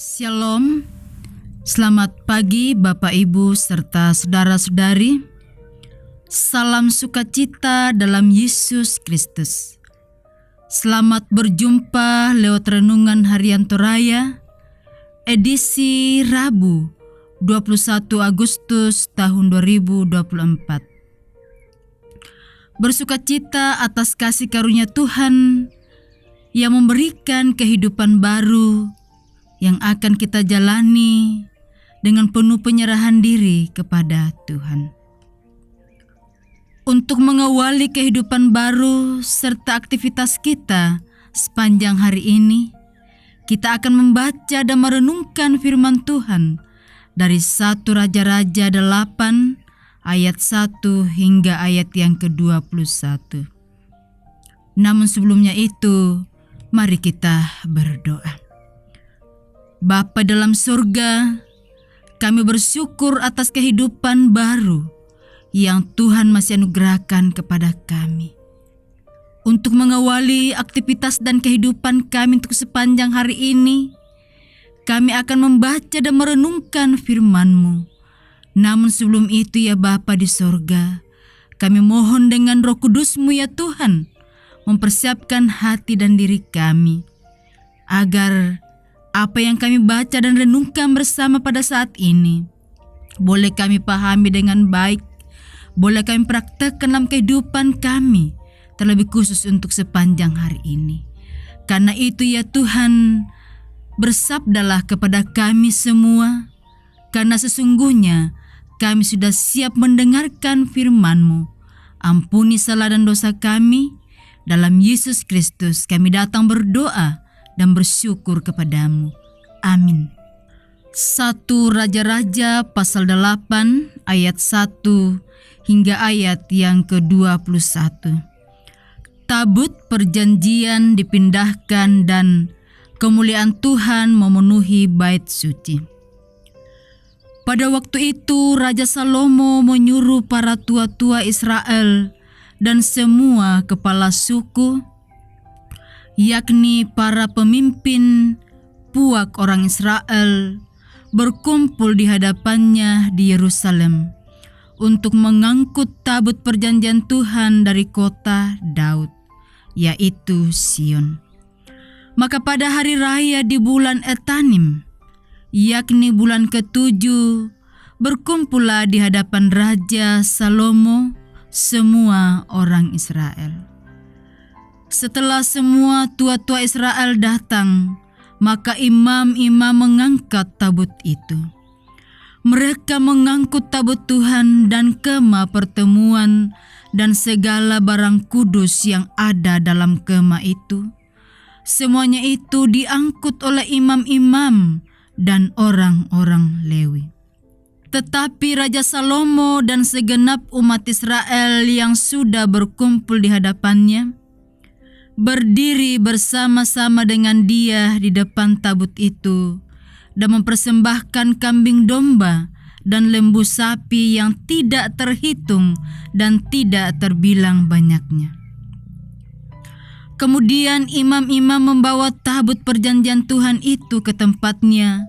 Shalom, selamat pagi Bapak Ibu serta saudara-saudari. Salam sukacita dalam Yesus Kristus. Selamat berjumpa lewat Renungan Harian Toraya, edisi Rabu 21 Agustus tahun 2024. Bersukacita atas kasih karunia Tuhan yang memberikan kehidupan baru yang akan kita jalani dengan penuh penyerahan diri kepada Tuhan. Untuk mengawali kehidupan baru serta aktivitas kita sepanjang hari ini, kita akan membaca dan merenungkan firman Tuhan dari 1 Raja-Raja 8 ayat 1 hingga ayat yang ke-21. Namun sebelumnya itu, mari kita berdoa. Bapa dalam surga, kami bersyukur atas kehidupan baru yang Tuhan masih anugerahkan kepada kami. Untuk mengawali aktivitas dan kehidupan kami untuk sepanjang hari ini, kami akan membaca dan merenungkan firman-Mu. Namun sebelum itu ya Bapa di surga, kami mohon dengan Roh Kudus-Mu ya Tuhan, mempersiapkan hati dan diri kami, agar apa yang kami baca dan renungkan bersama pada saat ini boleh kami pahami dengan baik, boleh kami praktekkan dalam kehidupan kami, terlebih khusus untuk sepanjang hari ini. Karena itu ya Tuhan, bersabdalah kepada kami semua, karena sesungguhnya kami sudah siap mendengarkan firman-Mu. Ampuni salah dan dosa kami, dalam Yesus Kristus kami datang berdoa dan bersyukur kepadamu. Amin. 1 Raja-Raja pasal 8 ayat 1 hingga ayat yang ke-21. Tabut perjanjian dipindahkan dan kemuliaan Tuhan memenuhi bait suci. Pada waktu itu Raja Salomo menyuruh para tua-tua Israel dan semua kepala suku, yakni para pemimpin puak orang Israel, berkumpul di hadapannya di Yerusalem untuk mengangkut tabut perjanjian Tuhan dari kota Daud, yaitu Sion. Maka pada hari raya di bulan Etanim, yakni bulan ke-7, berkumpullah di hadapan Raja Salomo semua orang Israel. Setelah semua tua-tua Israel datang, maka imam-imam mengangkat tabut itu. Mereka mengangkut tabut Tuhan dan kemah pertemuan dan segala barang kudus yang ada dalam kemah itu. Semuanya itu diangkut oleh imam-imam dan orang-orang Lewi. Tetapi Raja Salomo dan segenap umat Israel yang sudah berkumpul di hadapannya berdiri bersama-sama dengan dia di depan tabut itu dan mempersembahkan kambing domba dan lembu sapi yang tidak terhitung dan tidak terbilang banyaknya. Kemudian imam-imam membawa tabut perjanjian Tuhan itu ke tempatnya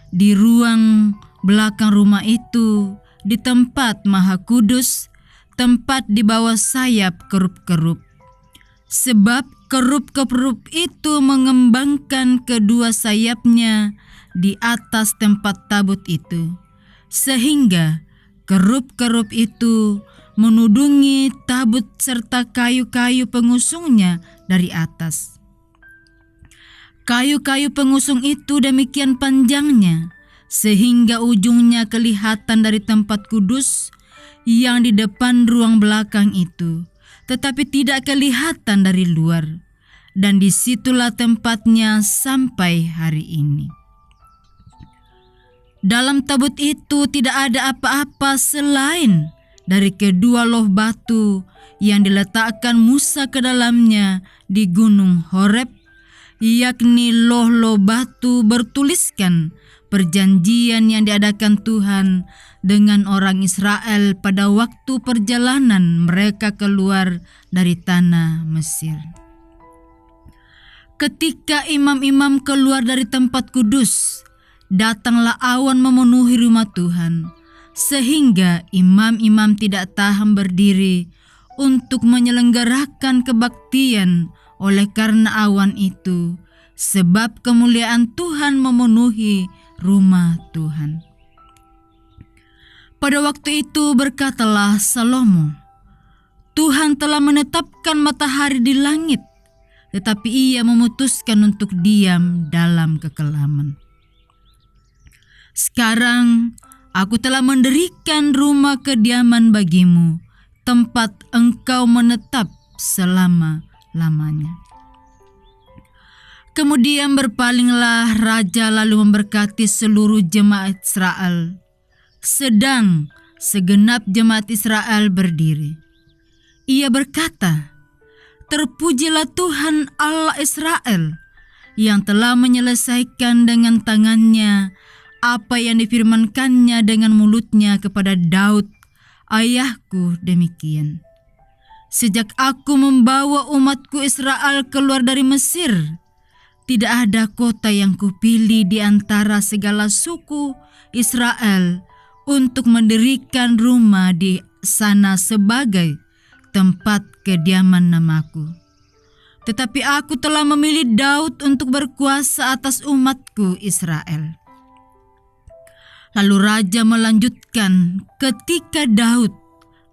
di ruang belakang rumah itu, di tempat Maha Kudus, tempat di bawah sayap kerup-kerup. Sebab kerup-kerup itu mengembangkan kedua sayapnya di atas tempat tabut itu, sehingga kerup-kerup itu menudungi tabut serta kayu-kayu pengusungnya dari atas. Kayu-kayu pengusung itu demikian panjangnya, sehingga ujungnya kelihatan dari tempat kudus yang di depan ruang belakang itu, tetapi tidak kelihatan dari luar, dan disitulah tempatnya sampai hari ini. Dalam tabut itu tidak ada apa-apa selain dari kedua loh batu yang diletakkan Musa ke dalamnya di gunung Horeb, yakni loh-loh batu bertuliskan perjanjian yang diadakan Tuhan dengan orang Israel pada waktu perjalanan mereka keluar dari tanah Mesir. Ketika imam-imam keluar dari tempat kudus, datanglah awan memenuhi rumah Tuhan, sehingga imam-imam tidak tahan berdiri untuk menyelenggarakan kebaktian oleh karena awan itu, sebab kemuliaan Tuhan memenuhi rumah Tuhan. Pada waktu itu berkatalah Salomo, Tuhan telah menetapkan matahari di langit, tetapi ia memutuskan untuk diam dalam kekelaman. Sekarang aku telah mendirikan rumah kediaman bagimu, tempat engkau menetap selama-lamanya. Kemudian berpalinglah raja lalu memberkati seluruh jemaat Israel. Sedang segenap jemaat Israel berdiri. Ia berkata, "Terpujilah Tuhan Allah Israel yang telah menyelesaikan dengan tangannya apa yang difirmankannya dengan mulutnya kepada Daud, ayahku demikian. Sejak aku membawa umatku Israel keluar dari Mesir, tidak ada kota yang kupilih di antara segala suku Israel untuk mendirikan rumah di sana sebagai tempat kediaman namaku. Tetapi aku telah memilih Daud untuk berkuasa atas umatku Israel." Lalu raja melanjutkan, "Ketika Daud,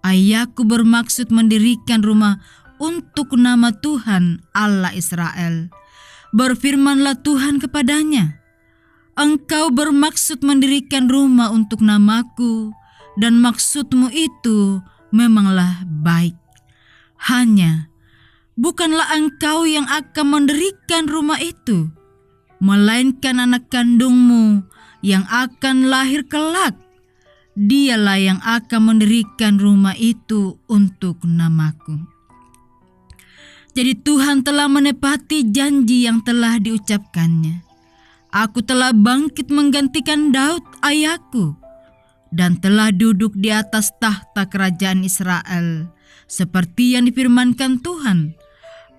ayahku bermaksud mendirikan rumah untuk nama Tuhan Allah Israel, berfirmanlah Tuhan kepadanya, Engkau bermaksud mendirikan rumah untuk namaku, dan maksudmu itu memanglah baik. Hanya, bukanlah engkau yang akan mendirikan rumah itu, melainkan anak kandungmu yang akan lahir kelak. Dialah yang akan mendirikan rumah itu untuk namaku." Jadi Tuhan telah menepati janji yang telah diucapkannya. Aku telah bangkit menggantikan Daud ayahku, dan telah duduk di atas tahta kerajaan Israel, seperti yang difirmankan Tuhan.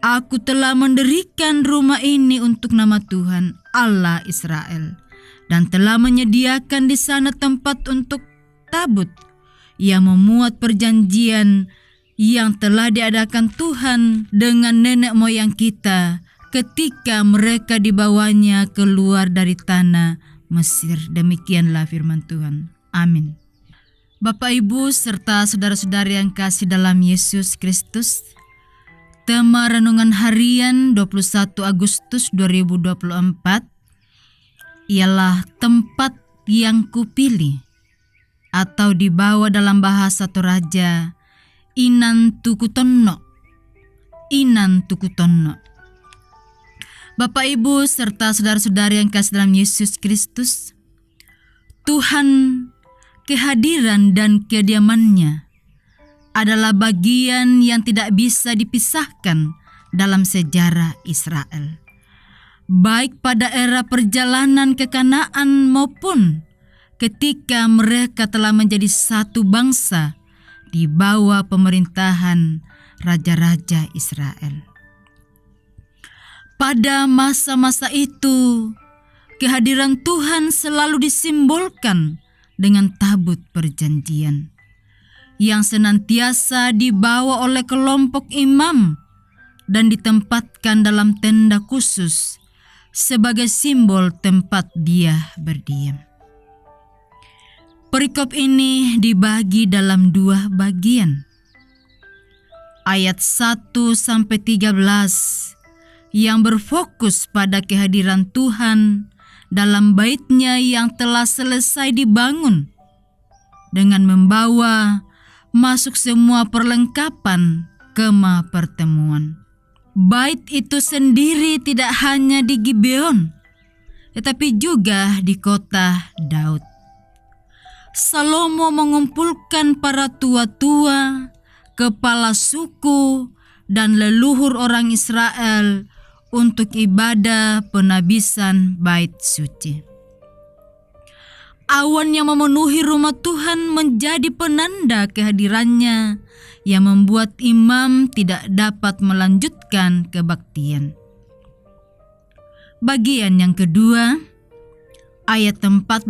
Aku telah mendirikan rumah ini untuk nama Tuhan Allah Israel, dan telah menyediakan di sana tempat untuk tabut yang memuat perjanjian yang telah diadakan Tuhan dengan nenek moyang kita ketika mereka dibawanya keluar dari tanah Mesir. Demikianlah firman Tuhan. Amin. Bapak, Ibu, serta saudara-saudari yang kasih dalam Yesus Kristus, tema renungan harian 21 Agustus 2024 ialah tempat yang kupilih, atau dibawa dalam bahasa Toraja, Inan Tukutonno. Inan Tukutonno. Bapak, Ibu, serta saudara-saudari yang kasih dalam Yesus Kristus, Tuhan, kehadiran dan kediamannya adalah bagian yang tidak bisa dipisahkan dalam sejarah Israel. Baik pada era perjalanan ke Kanaan maupun ketika mereka telah menjadi satu bangsa di bawah pemerintahan raja-raja Israel. Pada masa-masa itu, kehadiran Tuhan selalu disimbolkan dengan tabut perjanjian yang senantiasa dibawa oleh kelompok imam dan ditempatkan dalam tenda khusus sebagai simbol tempat Dia berdiam. Perikop ini dibagi dalam dua bagian. Ayat 1-13 yang berfokus pada kehadiran Tuhan dalam bait-Nya yang telah selesai dibangun dengan membawa masuk semua perlengkapan kemah pertemuan. Bait itu sendiri tidak hanya di Gibeon, tetapi juga di kota Daud. Salomo mengumpulkan para tua-tua, kepala suku, dan leluhur orang Israel untuk ibadah penabisan bait suci. Awan yang memenuhi rumah Tuhan menjadi penanda kehadirannya yang membuat imam tidak dapat melanjutkan kebaktian. Bagian yang kedua, ayat 14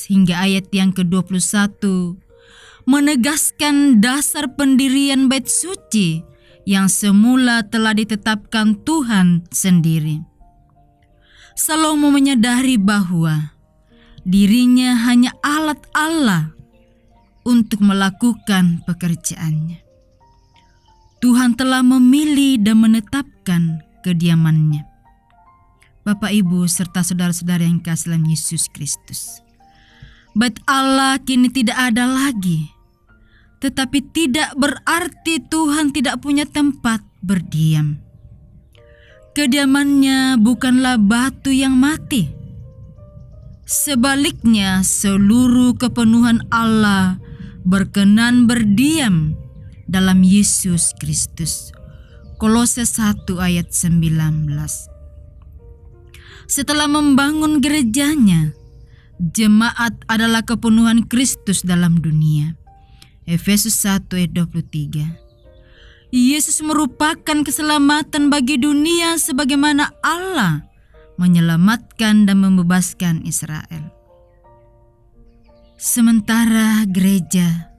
hingga ayat yang ke-21 menegaskan dasar pendirian bait suci yang semula telah ditetapkan Tuhan sendiri. Salomo menyadari bahwa dirinya hanya alat Allah untuk melakukan pekerjaannya. Tuhan telah memilih dan menetapkan kediamannya. Bapak, Ibu, serta saudara-saudara yang kasih dalam Yesus Kristus, bait Allah kini tidak ada lagi. Tetapi tidak berarti Tuhan tidak punya tempat berdiam. Kediamannya bukanlah batu yang mati. Sebaliknya, seluruh kepenuhan Allah berkenan berdiam dalam Yesus Kristus. Kolose 1 ayat 19. Setelah membangun gerejanya, jemaat adalah kepenuhan Kristus dalam dunia. Efesus 1 ayat 23. Yesus merupakan keselamatan bagi dunia sebagaimana Allah menyelamatkan dan membebaskan Israel. Sementara gereja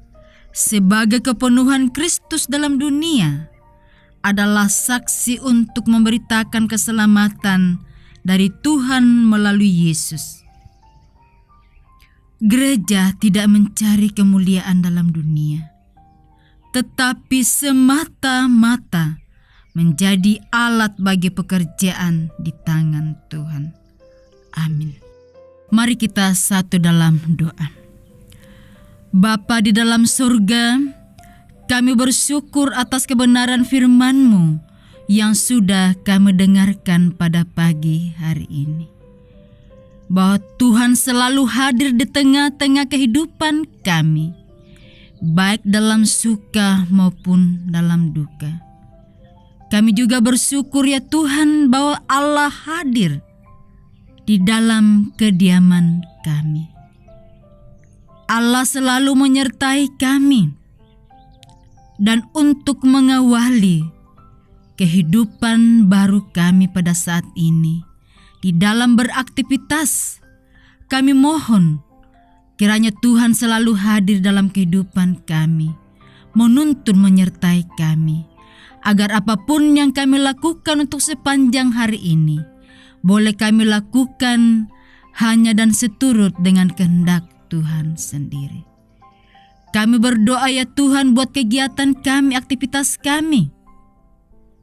sebagai kepenuhan Kristus dalam dunia adalah saksi untuk memberitakan keselamatan dari Tuhan melalui Yesus. Gereja tidak mencari kemuliaan dalam dunia, tetapi semata-mata menjadi alat bagi pekerjaan di tangan Tuhan. Amin. Mari kita satu dalam doa. Bapa di dalam surga, kami bersyukur atas kebenaran firman-Mu yang sudah kami dengarkan pada pagi hari ini. Bahwa Tuhan selalu hadir di tengah-tengah kehidupan kami, baik dalam suka maupun dalam duka. Kami juga bersyukur ya Tuhan bahwa Allah hadir di dalam kediaman kami. Allah selalu menyertai kami dan untuk mengawali kehidupan baru kami pada saat ini. Di dalam beraktivitas, kami mohon kiranya Tuhan selalu hadir dalam kehidupan kami, menuntun menyertai kami, agar apapun yang kami lakukan untuk sepanjang hari ini, boleh kami lakukan hanya dan seturut dengan kehendak Tuhan sendiri. Kami berdoa ya Tuhan buat kegiatan kami, aktivitas kami.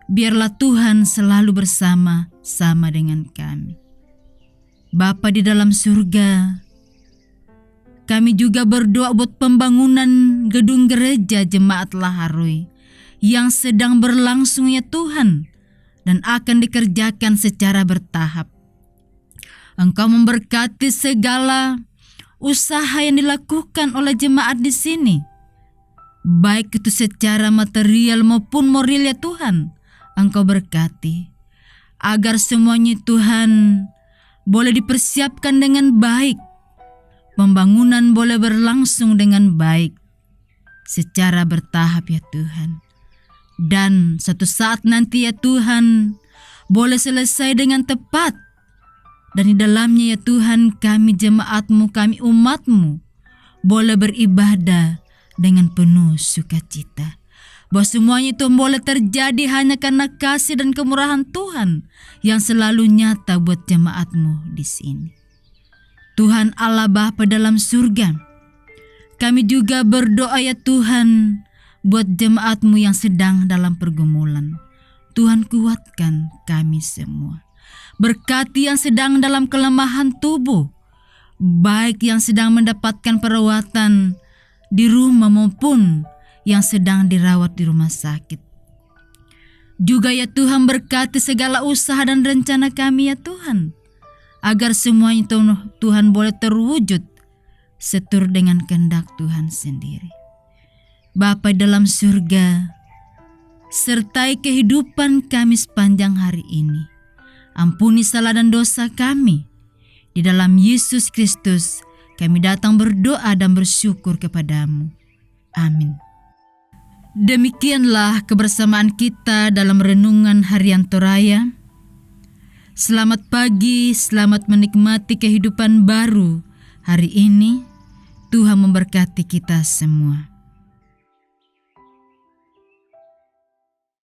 Biarlah Tuhan selalu bersama-sama dengan kami. Bapa di dalam surga, kami juga berdoa buat pembangunan gedung gereja Jemaat Laharoi yang sedang berlangsung ya Tuhan dan akan dikerjakan secara bertahap. Engkau memberkati segala usaha yang dilakukan oleh jemaat di sini, baik itu secara material maupun moral ya Tuhan. Engkau berkati agar semuanya Tuhan boleh dipersiapkan dengan baik, pembangunan boleh berlangsung dengan baik secara bertahap ya Tuhan, dan suatu saat nanti ya Tuhan boleh selesai dengan tepat. Dan di dalamnya ya Tuhan kami jemaat-Mu, kami umat-Mu boleh beribadah dengan penuh sukacita. Bahwa semuanya itu boleh terjadi hanya karena kasih dan kemurahan Tuhan yang selalu nyata buat jemaat-Mu di sini. Tuhan Allah Bapa dalam surga, kami juga berdoa ya Tuhan buat jemaat-Mu yang sedang dalam pergumulan. Tuhan kuatkan kami semua. Berkati yang sedang dalam kelemahan tubuh, baik yang sedang mendapatkan perawatan di rumah maupun yang sedang dirawat di rumah sakit. Juga ya Tuhan berkati segala usaha dan rencana kami ya Tuhan, agar semuanya Tuhan boleh terwujud seturut dengan kehendak Tuhan sendiri. Bapa dalam surga, sertai kehidupan kami sepanjang hari ini. Ampuni salah dan dosa kami. Di dalam Yesus Kristus kami datang berdoa dan bersyukur kepadamu. Amin. Demikianlah kebersamaan kita dalam renungan harian Toraya. Selamat pagi, selamat menikmati kehidupan baru. Hari ini Tuhan memberkati kita semua.